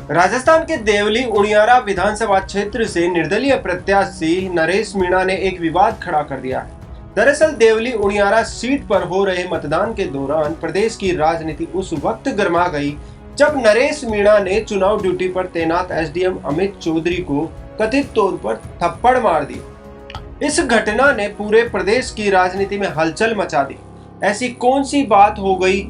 राजस्थान के देवली उनियारा विधानसभा क्षेत्र से निर्दलीय प्रत्याशी नरेश मीणा ने एक विवाद खड़ा कर दिया है। दरअसल देवली उनियारा सीट पर हो रहे मतदान के दौरान प्रदेश की राजनीति उस वक्त गर्मा गई जब नरेश मीणा ने चुनाव ड्यूटी पर तैनात एसडीएम अमित चौधरी को कथित तौर पर थप्पड़ मार दी। इस घटना ने पूरे प्रदेश की राजनीति में हलचल मचा दी। ऐसी कौन सी बात हो गई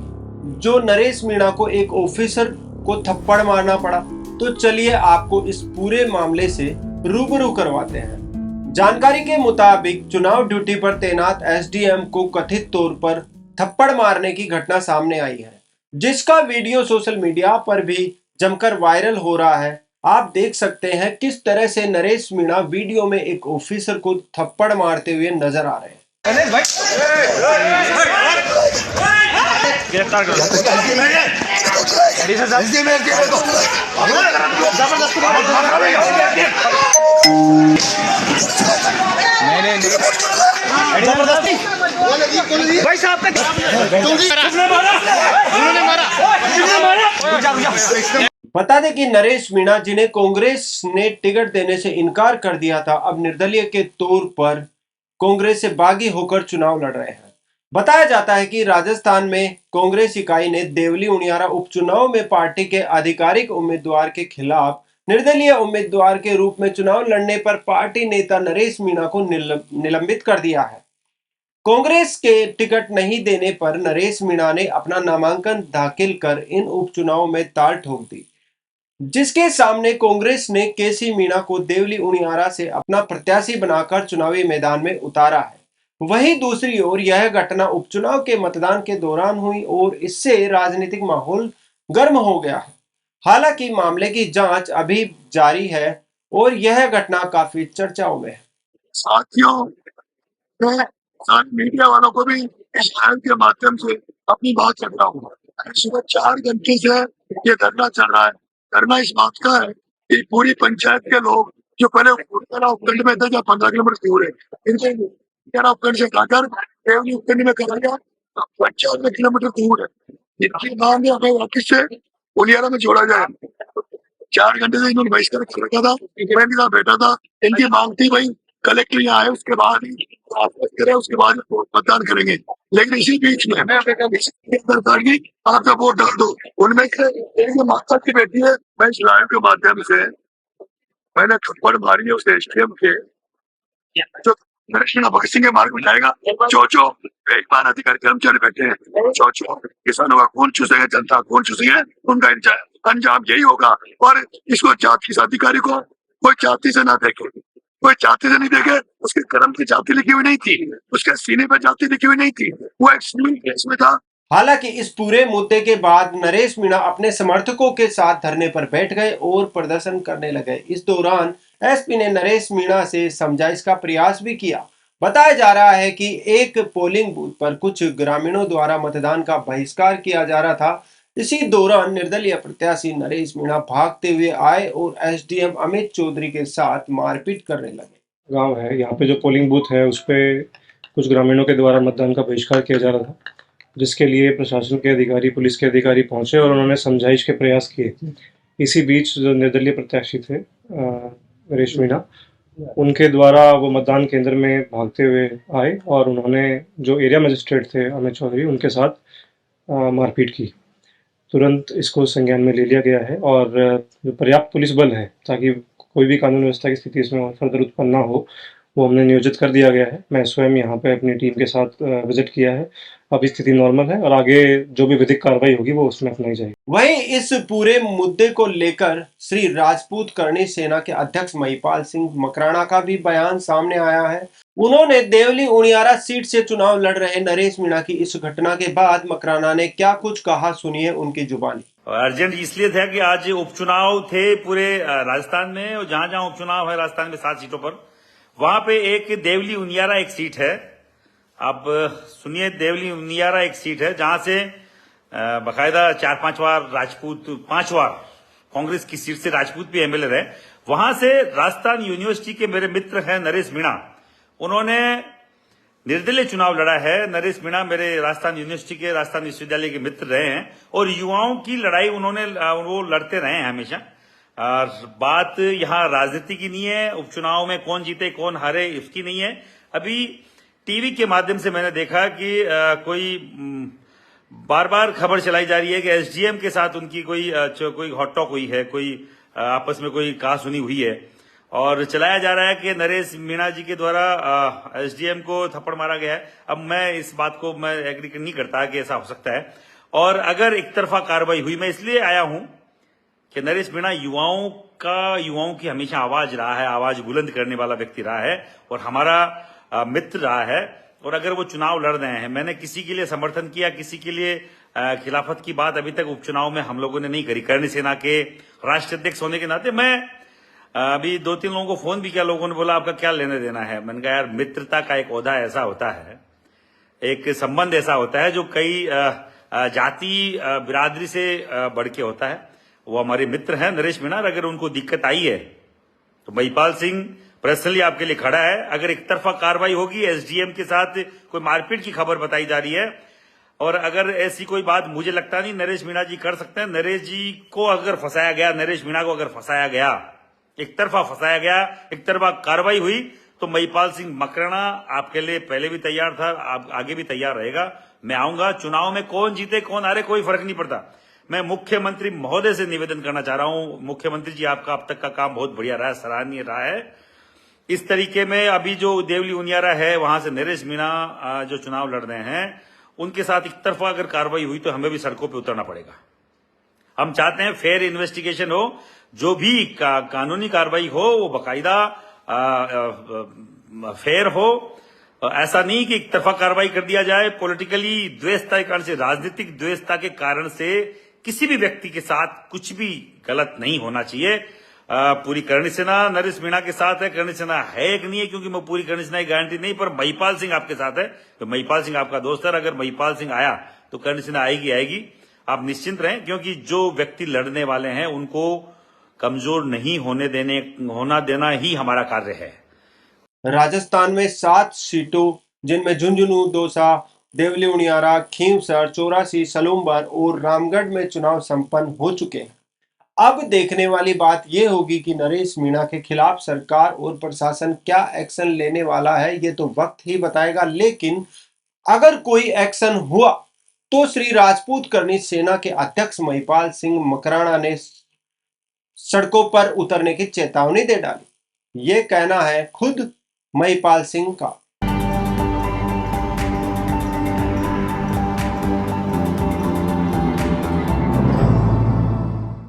जो नरेश मीणा को एक ऑफिसर को थप्पड़ मारना पड़ा? तो चलिए आपको इस पूरे मामले से रूबरू करवाते हैं। जानकारी के मुताबिक चुनाव ड्यूटी पर तैनात एसडीएम को कथित तौर पर थप्पड़ मारने की घटना सामने आई है, जिसका वीडियो सोशल मीडिया पर भी जमकर वायरल हो रहा है। आप देख सकते हैं किस तरह से नरेश मीणा वीडियो में एक ऑफिसर को थप्पड़ मारते हुए नजर आ रहे हैं। गिरफ्तार करो। भाई साहब बता दें कि नरेश मीणा, जिन्हें कांग्रेस ने टिकट देने से इनकार कर दिया था, अब निर्दलीय के तौर पर कांग्रेस से बागी होकर चुनाव लड़ रहे हैं। बताया जाता है कि राजस्थान में कांग्रेस इकाई ने देवली उनियारा उपचुनाव में पार्टी के आधिकारिक उम्मीदवार के खिलाफ निर्दलीय उम्मीदवार के रूप में चुनाव लड़ने पर पार्टी नेता नरेश मीणा को निलंबित कर दिया है। कांग्रेस के टिकट नहीं देने पर नरेश मीणा ने अपना नामांकन दाखिल कर इन उपचुनाव में ताल ठोक दी, जिसके सामने कांग्रेस ने केसी मीणा को देवली उनियारा से अपना प्रत्याशी बनाकर चुनावी मैदान में उतारा है। वहीं दूसरी ओर यह घटना उपचुनाव के मतदान के दौरान हुई और इससे राजनीतिक माहौल गर्म हो गया है। हालांकि मामले की जांच अभी जारी है और यह घटना काफी चर्चाओं में है। साथियों, मैं सारे मीडिया वालों को भी इस लाइव के माध्यम से अपनी बात कर रहा हूँ। सुबह 4 घंटे से ये धरना चल रहा है। धरना इस बात का है कि पूरी पंचायत के लोग जो पहले उपखंड में थे, जो 15 किलोमीटर दूर है, इनको उपखंड से हटाकर देवली उपखंड में करा गया, 95 किलोमीटर दूर है। इनकी मांग है हमें वापिस से उनियारा में जोड़ा जाए। 4 घंटे से इन्होंने बहिष्कार कर रखा था, मैं भी साथ बैठा था। इनकी मांग थी भाई कलेक्टर यहाँ आए, उसके बाद ही करें, उसके बाद मतदान करेंगे। लेकिन इसी बीच में सरकार की आपका वोट डाल दो। उनमें से एक माता की बेटी है, मैं इस लाइव के माध्यम से मैंने थप्पड़ मारी है उस एसडीएम के जो भगत सिंह के मार्ग में जाएगा। चौचो बेईमान अधिकारी कर्मचारी बैठे हैं, चौचो किसानों का खून चूसेंगे, जनता का खून चूसेंगे, उनका अंजाम यही होगा। और इसको जाति किस अधिकारी को कोई जाति से ना देखे, कोई जाति से नहीं देखे। उसके कर्म की जाति लिखी हुई नहीं थी, उसके सीने पर जाति लिखी हुई नहीं थी, वो एक सिविल केस में था। हालांकि इस पूरे मुद्दे के बाद नरेश मीणा अपने समर्थकों के साथ धरने पर बैठ गए और प्रदर्शन करने लगे। इस दौरान एसपी ने नरेश मीणा से समझाइश का प्रयास भी किया। बताया जा रहा है कि एक पोलिंग बूथ पर कुछ ग्रामीणों द्वारा मतदान का बहिष्कार किया जा रहा था। इसी दौरान निर्दलीय प्रत्याशी नरेश मीणा भागते हुए आए और एसडीएम अमित चौधरी के साथ मारपीट करने लगे। गांव है, यहाँ पे जो पोलिंग बूथ है उस पे कुछ ग्रामीणों के द्वारा मतदान का बहिष्कार किया जा रहा था, जिसके लिए प्रशासन के अधिकारी, पुलिस के अधिकारी पहुंचे और उन्होंने समझाइश के प्रयास किए। इसी बीच जो निर्दलीय प्रत्याशी थे नरेश मीणा, उनके द्वारा वो मतदान केंद्र में भागते हुए आए और उन्होंने जो एरिया मजिस्ट्रेट थे अमित चौधरी, उनके साथ मारपीट की। तुरंत इसको संज्ञान में ले लिया गया है और जो पर्याप्त पुलिस बल है ताकि कोई भी कानून व्यवस्था की स्थिति इसमें फर्दर उत्पन्न ना हो, वो हमने नियोजित कर दिया गया है। मैं स्वयं यहाँ पे अपनी टीम के साथ विजिट किया है। अब स्थिति नॉर्मल है और आगे जो भी विधिक कार्रवाई होगी वो उसमें अपनाई जाएगी। वहीं इस पूरे मुद्दे को लेकर श्री राजपूत करणी सेना के अध्यक्ष महिपाल सिंह मकराना का भी बयान सामने आया है। उन्होंने देवली उनियारा सीट से चुनाव लड़ रहे नरेश मीणा की इस घटना के बाद मकराना ने क्या कुछ कहा, सुनिए उनकी जुबानी। अर्जेंट इसलिए था कि आज उपचुनाव थे पूरे राजस्थान में, और जहां जहां उपचुनाव है राजस्थान में 7 सीटों पर, वहां पे एक देवली उनियारा एक सीट है। अब सुनिए, देवली उनियारा एक सीट है जहां से बकायदा 4-5 बार राजपूत, 5 बार कांग्रेस की सीट से राजपूत भी एमएलए रहे। वहां से राजस्थान यूनिवर्सिटी के मेरे मित्र हैं नरेश मीणा, उन्होंने निर्दलीय चुनाव लड़ा है। नरेश मीणा मेरे राजस्थान यूनिवर्सिटी के, राजस्थान विश्वविद्यालय के मित्र रहे हैं और युवाओं की लड़ाई उन्होंने वो लड़ते रहे हैं हमेशा। और बात यहाँ राजनीति की नहीं है, उपचुनाव में कौन जीते कौन हारे इसकी नहीं है। अभी टीवी के माध्यम से मैंने देखा कि कोई बार बार खबर चलाई जा रही है कि एसडीएम के साथ उनकी कोई हॉट टॉक हुई है, कोई आपस में कोई कहा सुनी हुई है, और चलाया जा रहा है कि नरेश मीणा जी के द्वारा एसडीएम को थप्पड़ मारा गया है। अब मैं इस बात को मैं एग्री नहीं करता कि ऐसा हो सकता है, और अगर एक तरफा कार्रवाई हुई, मैं इसलिए आया हूं कि नरेश मीणा युवाओं की हमेशा आवाज रहा है, आवाज बुलंद करने वाला व्यक्ति रहा है और हमारा मित्र रहा है। और अगर वो चुनाव लड़ रहे हैं, मैंने किसी के लिए समर्थन किया, किसी के लिए खिलाफत की बात अभी तक उपचुनाव में हम लोगों ने नहीं करी। कर्ण सेना के राष्ट्रीय अध्यक्ष होने के नाते मैं अभी 2-3 लोगों को फोन भी किया, लोगों ने बोला आपका क्या लेने देना है। मैंने कहा यार, मित्रता का एक ओहदा ऐसा होता है, एक संबंध ऐसा होता है जो कई जाति बिरादरी से बढ़ के होता है। वो हमारे मित्र हैं नरेश मीणा। अगर उनको दिक्कत आई है तो महिपाल सिंह पर्सनली आपके लिए खड़ा है। अगर एक तरफा कार्रवाई होगी, एसडीएम के साथ कोई मारपीट की खबर बताई जा रही है, और अगर ऐसी कोई बात मुझे लगता नहीं नरेश मीणा जी कर सकते हैं। नरेश जी को अगर फंसाया गया, नरेश मीणा को अगर फंसाया गया, एक तरफा फंसाया गया, एक तरफा कार्रवाई हुई, तो महिपाल सिंह मकराना आपके लिए पहले भी तैयार था, आप आगे भी तैयार रहेगा। मैं आऊंगा। चुनाव में कौन जीते कौन हारे कोई फर्क नहीं पड़ता। मैं मुख्यमंत्री महोदय से निवेदन करना चाह रहा हूं, मुख्यमंत्री जी आपका अब तक का काम बहुत बढ़िया रहा है, सराहनीय रहा है। इस तरीके में अभी जो देवली उनियारा है, वहां से नरेश मीणा जो चुनाव लड़ रहे हैं, उनके साथ एक तरफा अगर कार्रवाई हुई तो हमें भी सड़कों पर उतरना पड़ेगा। हम चाहते हैं फेयर इन्वेस्टिगेशन हो, जो भी कानूनी कार्रवाई हो वो बाकायदा फेयर हो। ऐसा नहीं कि एक तरफा कार्रवाई कर दिया जाए। पॉलिटिकली द्वेषता के कारण से, राजनीतिक द्वेषता के कारण से किसी भी व्यक्ति के साथ कुछ भी गलत नहीं होना चाहिए। पूरी कर्ण सेना नरेश मीणा के साथ है। कर्ण सेना है एक नहीं है, क्योंकि मैं पूरी कर्ण सेना की गारंटी नहीं, पर महिपाल सिंह आपके साथ है। तो महिपाल सिंह आपका दोस्त है, अगर महिपाल सिंह आया तो कर्ण सेना आएगी। आप निश्चिंत रहें, क्योंकि जो व्यक्ति लड़ने वाले हैं उनको कमजोर नहीं होना देना ही हमारा कार्य है। राजस्थान में 7 सीटों, जिनमें झुंझुनू, दौसा, देवली उनियारा, खींवसर, चौरासी, सलूम्बर और रामगढ़ में चुनाव संपन्न हो चुके हैं। अब देखने वाली बात यह होगी कि नरेश मीणा के खिलाफ सरकार और प्रशासन क्या एक्शन लेने वाला है, ये तो वक्त ही बताएगा। लेकिन अगर कोई एक्शन हुआ तो श्री राजपूत करनी सेना के अध्यक्ष महिपाल सिंह मकराना ने सड़कों पर उतरने की चेतावनी दे डाली। ये कहना है खुद महिपाल सिंह का।